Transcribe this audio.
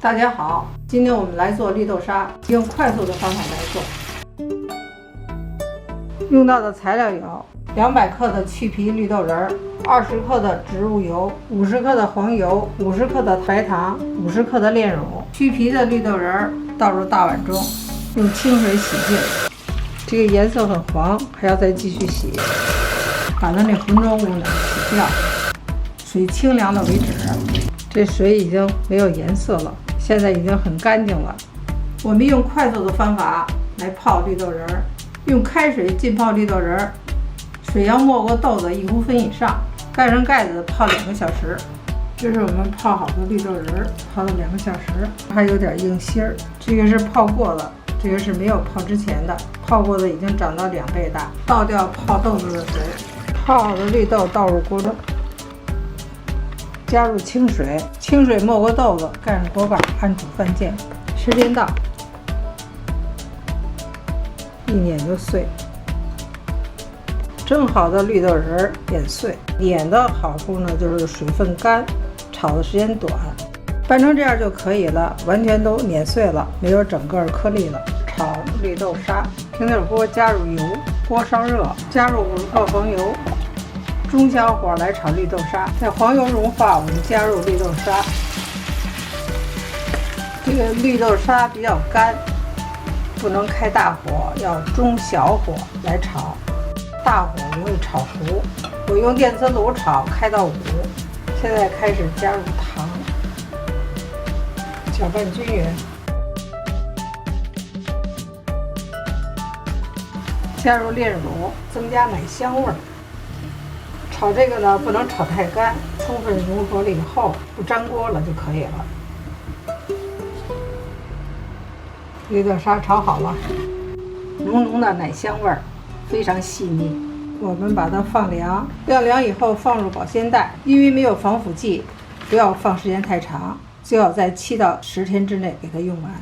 大家好，今天我们来做绿豆沙，用快速的方法来做。用到的材料有200克的去皮绿豆仁，20克的植物油，50克的黄油，50克的白糖，50克的炼乳。去皮的绿豆仁倒入大碗中，用清水洗净。这个颜色很黄，还要再继续洗，把它那浑浊物呢洗掉，水清凉了为止。这水已经没有颜色了，现在已经很干净了。我们用快速的方法来泡绿豆仁儿，用开水浸泡绿豆仁儿，水要没过豆子1公分以上，盖上盖子泡2个小时。这是我们泡好的绿豆仁儿，泡了2个小时，还有点硬芯儿。这个是泡过的，这个是没有泡之前的，泡过的已经长到2倍大。倒掉泡豆子的水，泡好的绿豆倒入锅中。加入清水，清水没过豆子，盖上锅盖，按煮饭键。时间到，一碾就碎。蒸好的绿豆仁儿碾碎，碾的好处呢就是水分干，炒的时间短，拌成这样就可以了，完全都碾碎了，没有整个颗粒了。炒绿豆沙，平底锅加入油，锅烧热，加入50克黄油。中小火来炒绿豆沙，在黄油融化，我们加入绿豆沙。这个绿豆沙比较干，不能开大火，要中小火来炒，大火容易炒糊。我用电磁炉炒，开到5。现在开始加入糖，搅拌均匀，加入炼乳，增加奶香味儿。炒这个呢，不能炒太干，充分融合了以后不粘锅了就可以了。绿豆沙炒好了，浓浓的奶香味儿，非常细腻。我们把它放凉，晾凉以后放入保鲜袋，因为没有防腐剂，不要放时间太长，就要在7到10天之内给它用完。